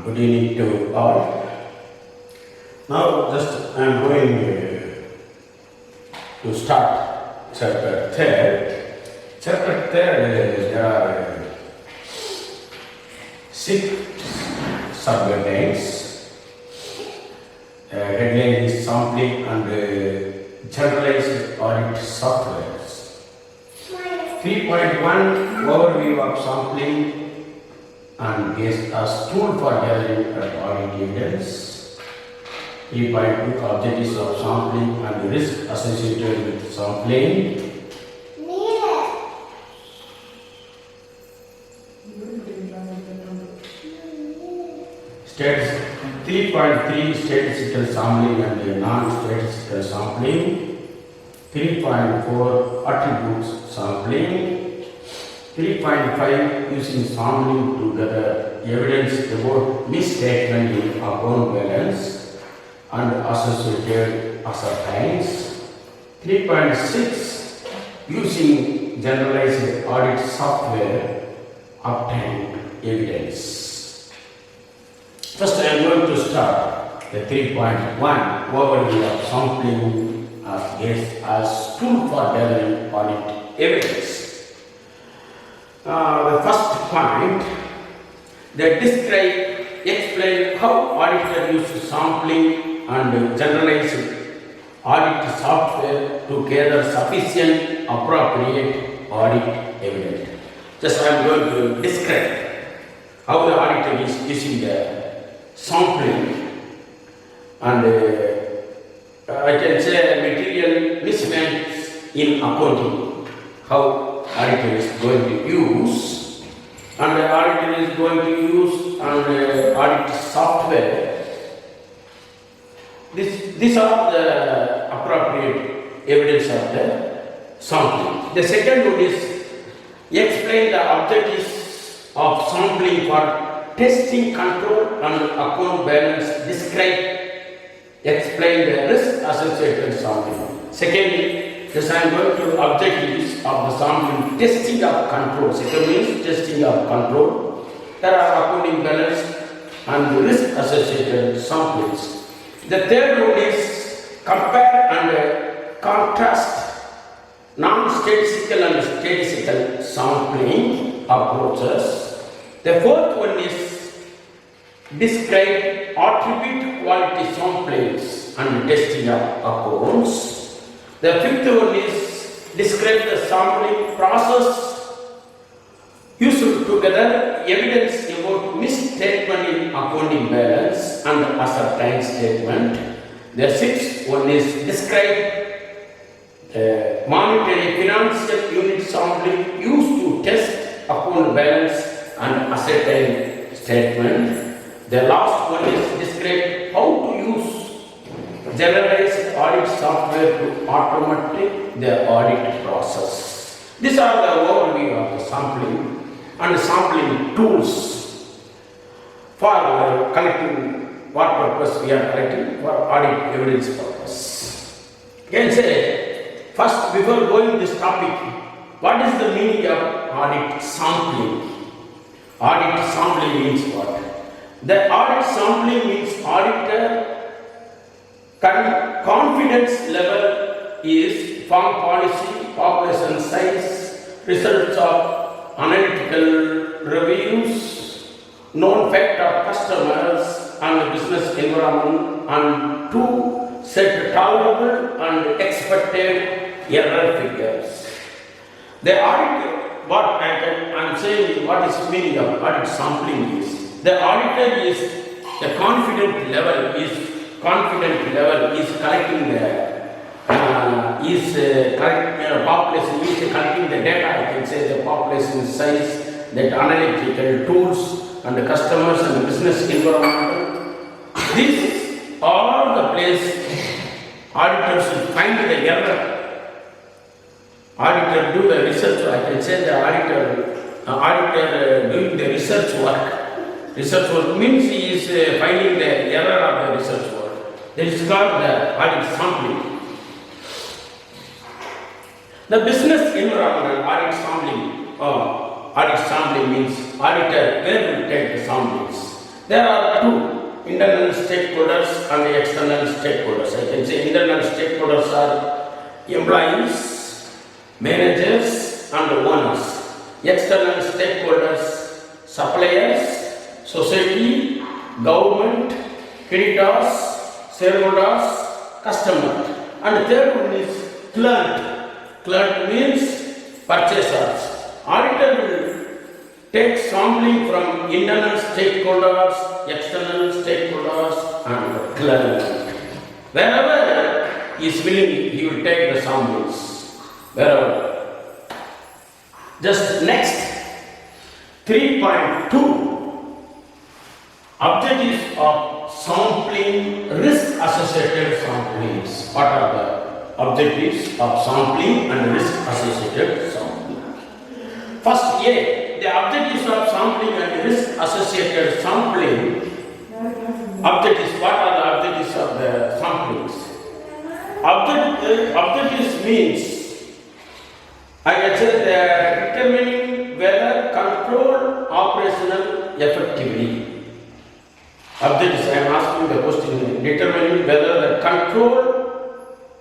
Good evening to all. Now just I am going to start chapter 3. Chapter 3 there are 6 subheadings. Headline is sampling and generalized audit softwares. 3.1 overview of sampling and based as tool for gathering audit evidence. 3.2 objectives of sampling and the risk associated with sampling. Status 3.3 statistical sampling and the non-statistical sampling. 3.4 attributes sampling. 3.5 using sampling to gather evidence about misstatement in account balance and associated ascertains. 3.6 using generalized audit software obtain evidence. First I am going to start the 3.1 overview of sampling as tool for gathering audit evidence. The first point, they explain how auditor uses sampling and generalized audit software to gather sufficient appropriate audit evidence. Just I am going to describe how the auditor is using the sampling and I can say material mismatch in accounting. How auditor is going to use, and the auditor is going to use audit software. These are the appropriate evidence of the sampling. The second one is explain the objectives of sampling for testing, control and account balance. Explain the risk associated with sampling. Secondly, yes, I am going to objectives of the sampling, testing of control. Second means testing of control. There are accounting balance and the risk associated with samplings. The third one is compare and contrast non-statistical and statistical sampling approaches. The fourth one is describe attribute quality samplings and testing of accounts. The fifth one is describe the sampling process used to gather evidence about misstatement in accounting balance and ascertain statement. The sixth one is describe monetary financial unit sampling used to test account balance and ascertain statement. The last one is describe how to use generalized audit software to automate the audit process. These are the overview of the sampling and sampling tools for collecting what purpose we are collecting for audit evidence purpose. You can say, first before going this topic, what is the meaning of audit sampling? Audit sampling means what? The audit sampling means auditor confidence level is firm policy, population size, results of analytical reviews, known fact of customers and business environment, and to set tolerable and expected error figures. The audit, what I am saying, what is the meaning of audit sampling is, the auditor is the confident level is collecting the population, is collecting the data. I can say the population size, the analytical tools, and the customers and the business environment. These are the place auditors will find the error. Auditor do the research. I can say the auditor doing the research work. Research work means he is finding the error of the research work. That is called the audit sampling. The business environment audit sampling. Audit sampling means auditor where will take the samplings. There are two internal stakeholders and external stakeholders. I can say internal stakeholders are employees, managers, and owners. External stakeholders, suppliers, society, government, creditors, shareholders, customer. And third one is client. Client means purchasers. Auditor will take sampling from internal stakeholders, external stakeholders, and client. Wherever he is willing, he will take the samples. Wherever. Just next, 3.2, objectives of sampling, risk associated samplings. What are the objectives of sampling and risk associated sampling? First, A, the objectives of sampling and risk associated sampling. Objectives, what are the objectives of the samplings? Objectives means, I can say determining whether control operational effectively. Objectives, I am asking the question, determining whether the controls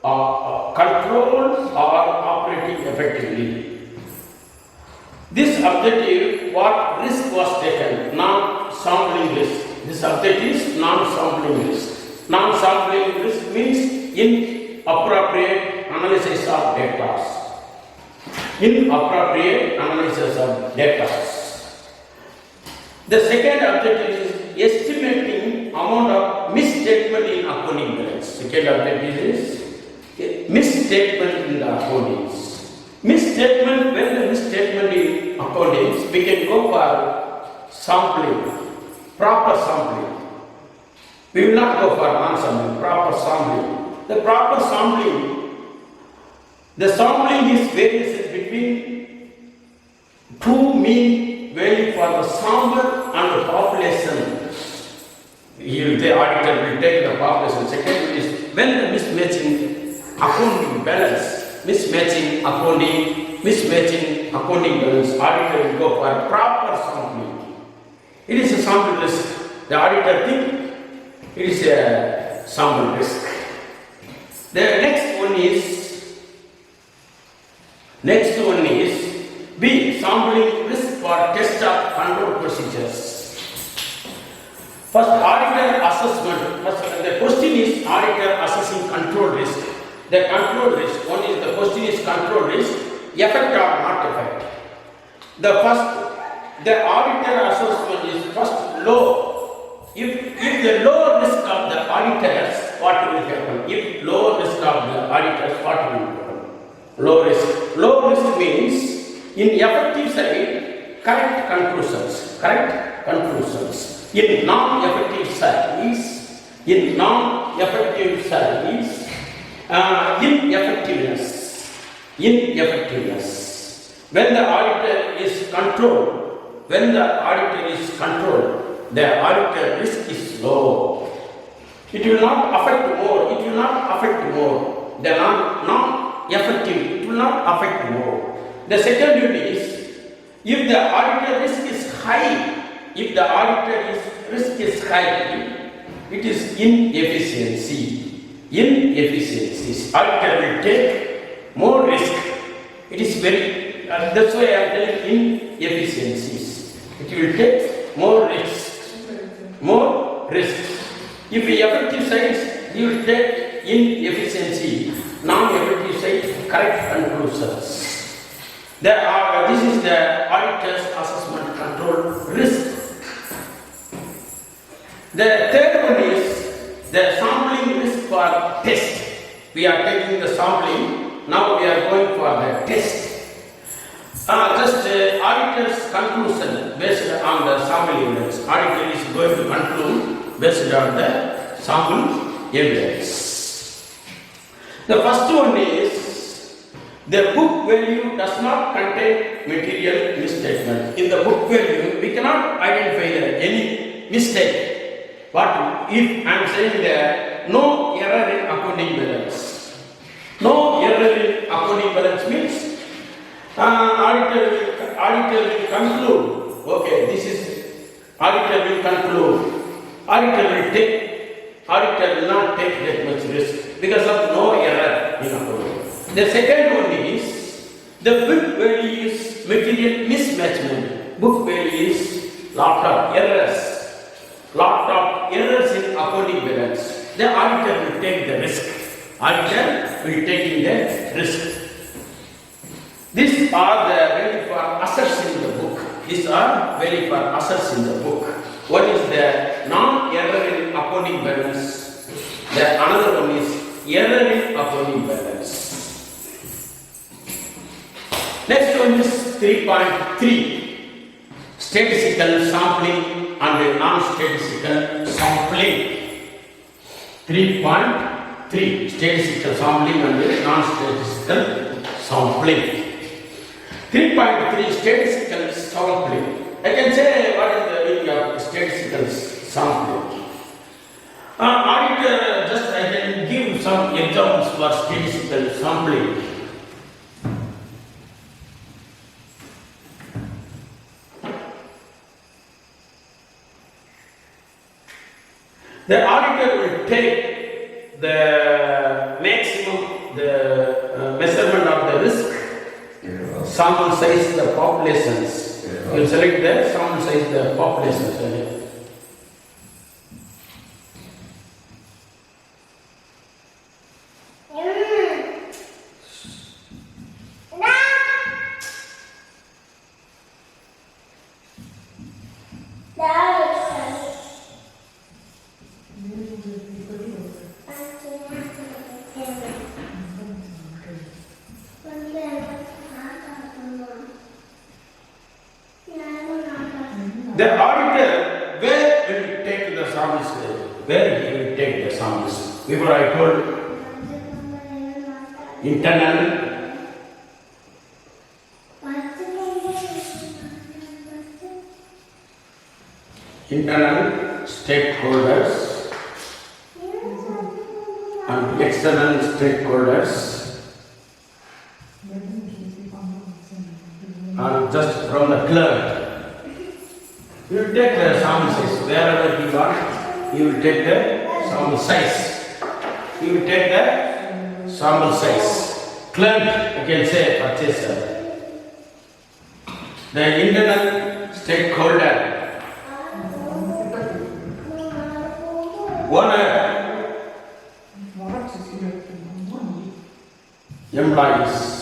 are operating effectively. This objective, what risk was taken? Non-sampling risk. This objective is non-sampling risk. Non-sampling risk means inappropriate analysis of data. Inappropriate analysis of data. The second objective is estimating amount of misstatement in accounting balance. Second objective is misstatement in the accountings. Misstatement, when the misstatement in accountings, we can go for sampling, proper sampling. We will not go for non-sampling, proper sampling. The proper sampling, the sampling is variation between two mean value for the sample and the population. The auditor will take the population. Second is when the mismatching accounting balance, mismatching accounting balance, auditor will go for proper sampling. It is a sample risk. The auditor think it is a sample risk. The next one is B, sampling risk for test of control procedures. First, auditor assessment. First, the question is auditor assessing control risk. The control risk, the question is control risk, effect or not effect. The auditor assessment is first low. If the low risk of the auditors, what will happen? If low risk of the auditors, what will happen? Low risk. Low risk means in effective side, correct conclusions. Correct conclusions. In non-effective service, ineffectiveness. When the auditor is controlled, the auditor risk is low. It will not affect more. The non-effective, it will not affect more. The second duty is, if the auditor risk is high, it is inefficiencies. Auditor will take more risk. It is very, that's why I am telling inefficiencies. It will take more risk. If the effective side, you will take inefficiency. Non-effective side, correct conclusions. This is the auditor's assessment control risk. The third one is the sampling risk for test. We are taking the sampling, now we are going for the test. Auditor's conclusion based on the sample evidence. Auditor is going to conclude based on the sample evidence. The first one is the book value does not contain material misstatement. In the book value, we cannot identify any mistake. What if I am saying that no error in accounting balance? No error in accounting balance means auditor will conclude. Okay, auditor will conclude auditor will not take that much risk because of no error in accounting. The second one is the book value is material mismatchment. Book value is lot of errors in accounting balance. The auditor will take the risk. Auditor will take the risk. These are the value for assets in the book. These are value for assets in the book. One is the non-error in accounting balance. The another one is error in accounting balance. Next one is 3.3. Statistical sampling and non-statistical sampling. 3.3. Statistical sampling and non-statistical sampling. 3.3 statistical sampling. I can say what is the meaning of statistical sampling. I can give some examples for statistical sampling. The auditor will take the maximum, measurement of the risk, sample size, the populations. You select the sample size, the populations. The auditor, where will he take the samples? Where he will take the samples? Before I told internal, stakeholders and external stakeholders, and just from the clerk. You will take the sample size wherever you want. You will take the sample size. You will take the sample size. Client, you can say purchaser. The internal stakeholder, owner, employees.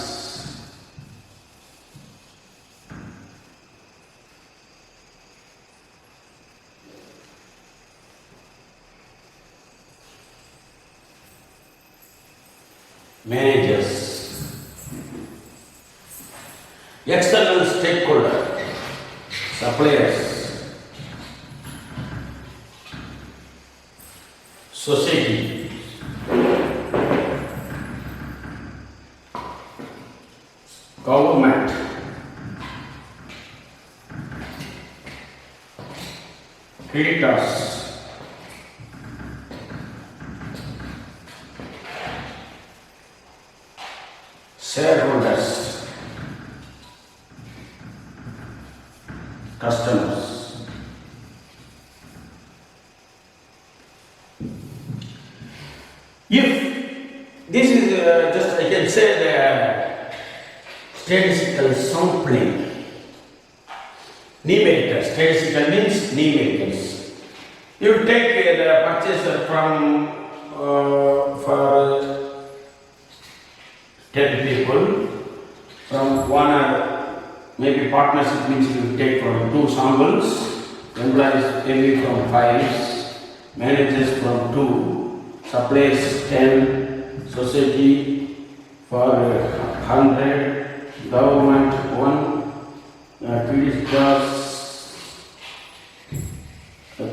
Managers, external stakeholder, suppliers, society, government, creditors, shareholders, customers. If this is just, I can say, the statistical sampling, numerical. Statistical means numericals. You take the purchaser from for 10 people, from one or maybe partnership means you take from 2 samples, employees maybe from 5, managers from 2, suppliers 10, society for 100, government 1, creditors 3,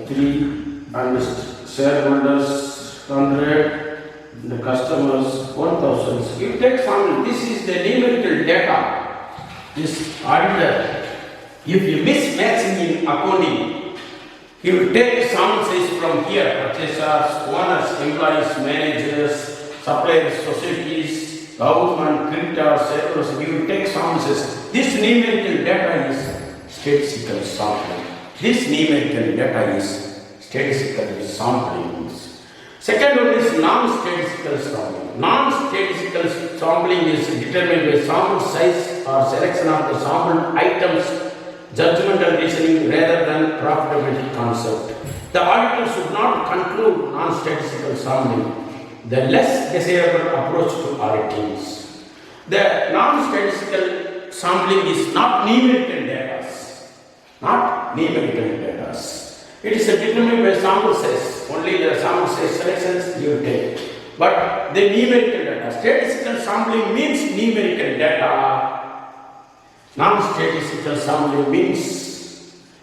and shareholders 100. The customers 1000. You take sample. This is the numerical data. This auditor, if you mismatching in accounting, he will take samples from here: purchasers, owners, employees, managers, suppliers, societies, government, creditors, shareholders. He will take samples. This numerical data is statistical sampling. This numerical data is statistical samplings. Second one is non-statistical sampling. Non-statistical sampling is determined by sample size or selection of the sampled items, judgmental reasoning rather than profitability concept. The auditor should not conclude non-statistical sampling, the less desirable approach to auditings. The non-statistical sampling is not numerical data. Not numerical data. It is determined by sample size. Only the sample size selections you take. But the numerical data. Statistical sampling means numerical data. Non-statistical sampling means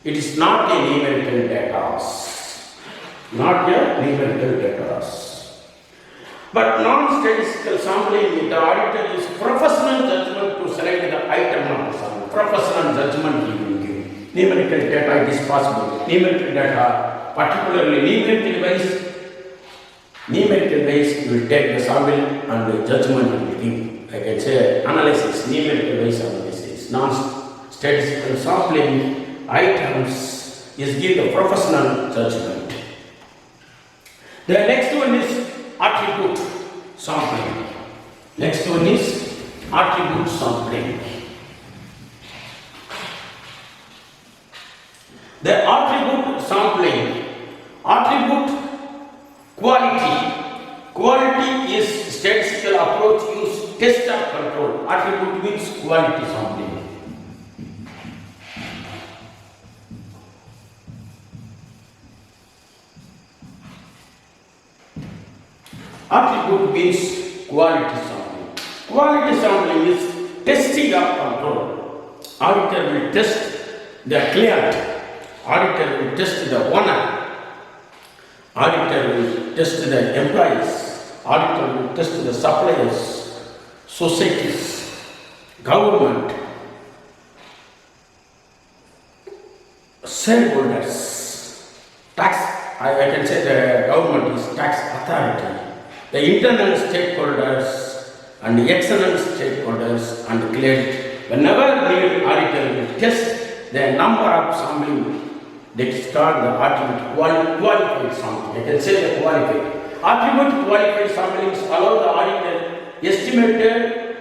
it is not a numerical data. Not a numerical data. But non-statistical sampling, the auditor is professional judgment to select the item of the sample. Professional judgment he will give. Numerical data, it is possible. Numerical data, particularly numerical ways, you will take the sample and the judgment will give. I can say analysis, numerical ways analysis. Non-statistical sampling items is give the professional judgment. The next one is attribute sampling. Next one is attribute sampling. The attribute sampling, attribute quality. Quality is statistical approach use test of control. Attribute means quality sampling. Attribute means quality sampling. Quality sampling is testing of control. Auditor will test the client. Auditor will test the owner. Auditor will test the employees. Auditor will test the suppliers, societies, government, shareholders, tax. I can say the government is tax authority. The internal stakeholders and the external stakeholders and cleared. Whenever the auditor will test the number of sampling, that is called the attribute qualified sampling. I can say the qualified. Attribute qualified samplings allow the auditor estimated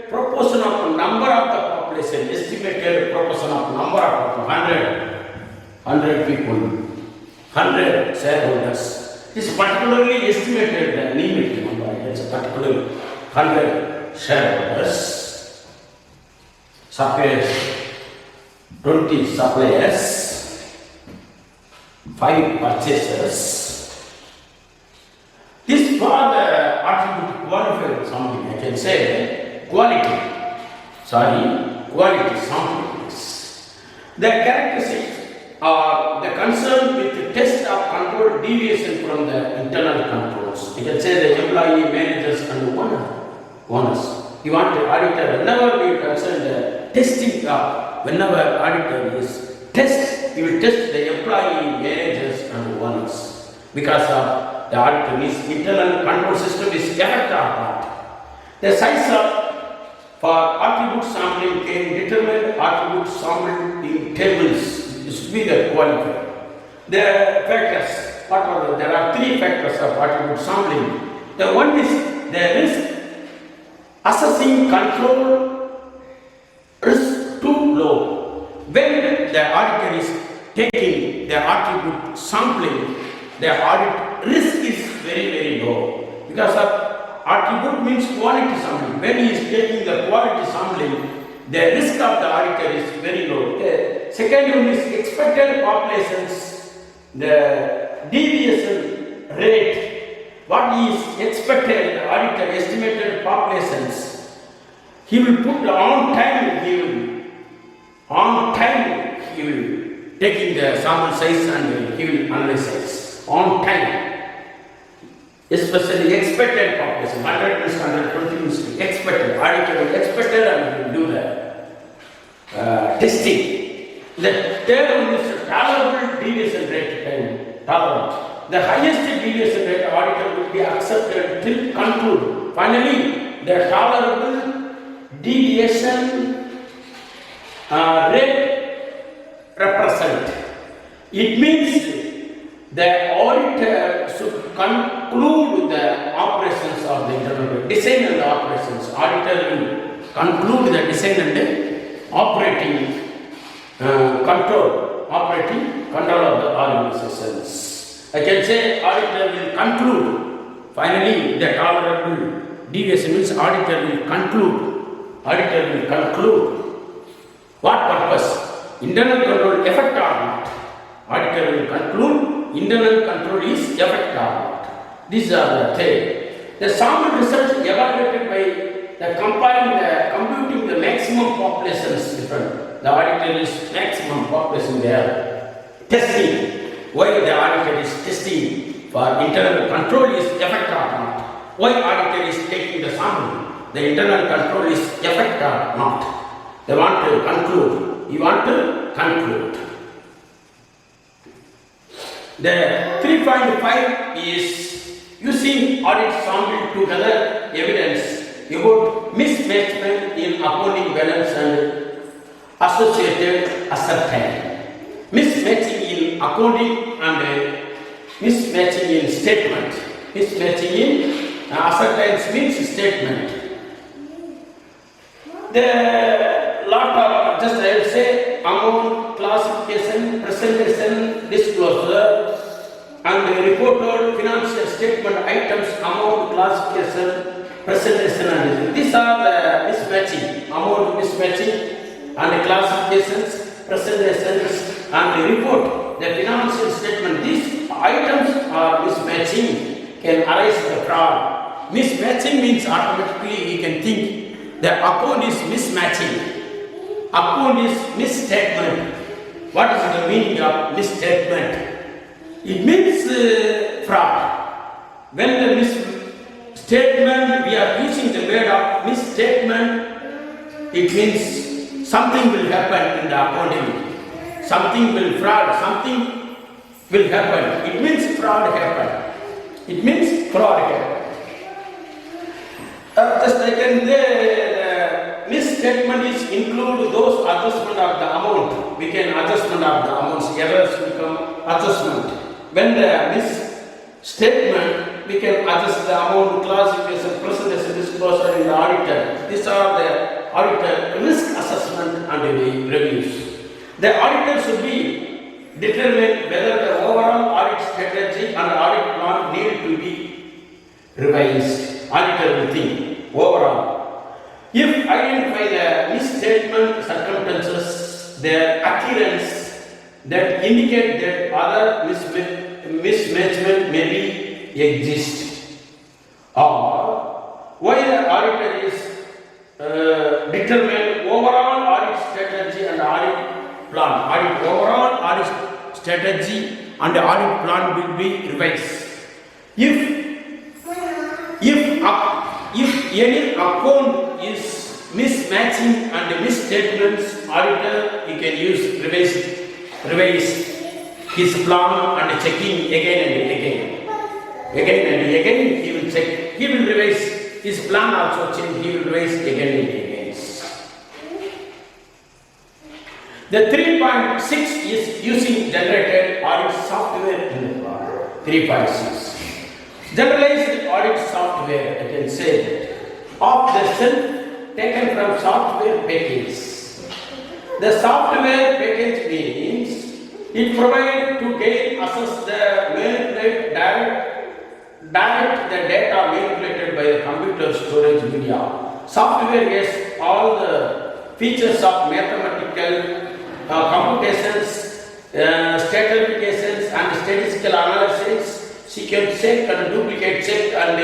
proportion of number of the population, estimated proportion of number of 100 people, 100 shareholders. This is particularly estimated the numerical number. It's a particular 100 shareholders, suppliers, 20 suppliers, 5 purchasers. This for the attribute qualified sampling, I can say quality samplings. The characteristics are the concern with the test of control deviation from the internal controls. You can say the employee, managers and owners. You want the auditor, whenever we concern the testing of, whenever auditor is test, he will test the employee, managers and owners. Because of the auditor is internal control system is effect of that. The size of for attribute sampling can determine attribute sampled in tables. This should be the qualifier. The factors, what are there are 3 factors of attribute sampling. The one is the risk, assessing control risk too low. When the auditor is taking the attribute sampling, the audit risk is very, very low. Because of attribute means quality sampling. When he is taking the quality sampling, the risk of the auditor is very low. The second one is expected populations, the deviation rate. What is expected, the auditor estimated populations. He will put on time, he will taking the sample size and he will analyze on time. Especially expected population, 100 means 120 means expected. Auditor will expected and will do the testing. The third one is tolerable deviation rate. Tolerant. The highest deviation rate auditor will be accepted till conclude. Finally, the tolerable deviation rate represent. It means that all auditor should conclude the operations of the internal design and operations. Auditor will conclude the design and operating control of the organizations. I can say auditor will conclude. Finally, the tolerable deviation means auditor will conclude. Auditor will conclude. What purpose? Internal control effect or not? Auditor will conclude internal control is effect or not. These are the things. The sample results evaluated by the computing the maximum population is different. The auditor is maximum population they are testing. Why the auditor is testing for internal control is effect or not? Why auditor is taking the sample? The internal control is effect or not? They want to conclude. You want to conclude. The 3.5 is using audit sample to gather evidence about mismatchment in accounting balance and associated asset type. Mismatching in accounting and mismatching in statement. Mismatching in asset types means statement. The lot of, just I will say, amount, classification, presentation, disclosure, and reported financial statement items, amount, classification, presentation, and these are the mismatching, amount mismatching, and classifications, presentations, and report the financial statement. These items are mismatching, can arise the fraud. Mismatching means automatically you can think the account is mismatching. Account is misstatement. What is the meaning of misstatement? It means fraud. When the misstatement, we are using the word of misstatement, it means something will happen in the accounting. Something will fraud, something will happen. It means fraud happen. It means fraud happen. Just I can say the misstatement is include those adjustment of the amount. We can adjustment of the amounts. Errors become adjustment. When the misstatement, we can adjust the amount, classification, presentation, disclosure in the auditor. These are the auditor risk assessment and the reviews. The auditor should be determine whether the overall audit strategy and audit plan need to be revised. Auditor will think overall. If identify the misstatement circumstances, their occurrence that indicate that other mismatchment may be exist, or why the auditor is determine overall audit strategy and audit plan. Overall audit strategy and audit plan will be revised. If any account is mismatching and misstatements, auditor he can use revise his plan and checking again and again he will check. He will revise his plan also change. He will revise again and again. The 3.6 is using generated audit software in the plan. 3.6. Generalized audit software, I can say that, off the shelf taken from software package. The software package means it provides to gain assess the manipulate direct the data manipulated by the computer storage media. Software has all the features of mathematical computations, stratifications and statistical analysis, sequence check and duplicate check and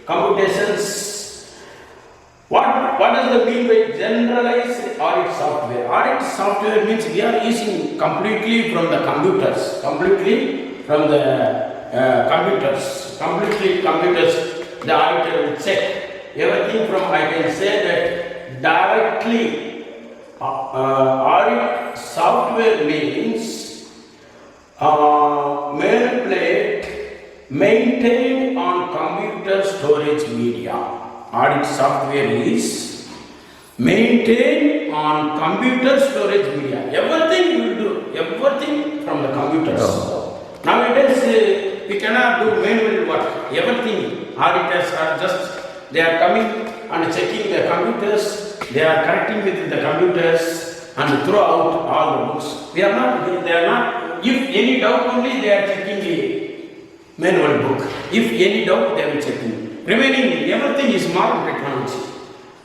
computations. What does the mean by generalized audit software? Audit software means we are using completely from the computers. The auditor will check everything from, I can say that directly. Audit software means manipulate, maintain on computer storage media. Audit software is maintain on computer storage media. Everything will do, everything from the computers. Nowadays Nowadays, we cannot do manual work. Everything, auditors are just, they are coming and checking the computers, they are correcting with the computers and throw out all the books. They are not, if any doubt only they are checking the manual book. If any doubt they are checking. Remaining, everything is modern technology.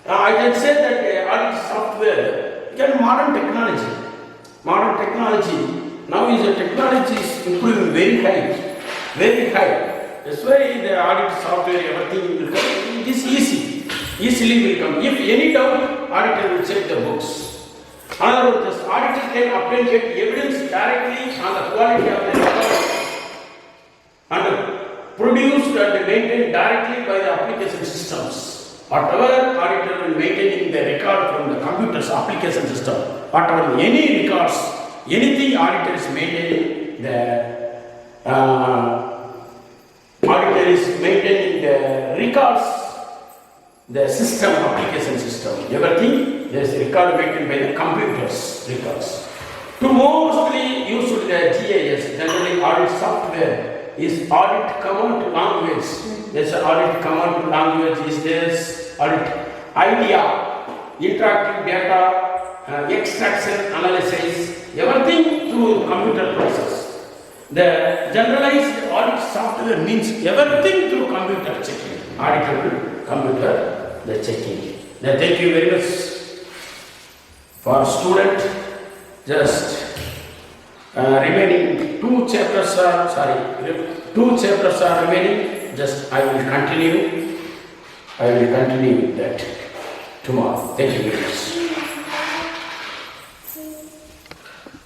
I can say that audit software is modern technology. Modern technology. Now is the technology is improving very high, very high. That's why the audit software, everything will come. It is easily will come. If any doubt, auditor will check the books. Another words, the auditor can authenticate evidence directly on the quality of the record and produced and maintained directly by the application systems. Whatever auditor will maintain the record from the computer's application system, whatever any records, anything auditor is maintaining, the auditor is maintaining the records, the system, application system, everything there is record maintained by the computers records. To mostly used the GIS, generally audit software is audit command language. There's an audit command language is this audit idea, interactive data, extraction, analysis, everything through computer process. The generalized audit software means everything through computer checking. Auditable computer, the checking. Now, thank you very much for student. Just remaining two chapters are remaining. Just I will continue. With that tomorrow. Thank you very much.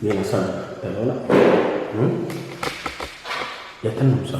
Bien, son, perdona. ¿Ya tenemos?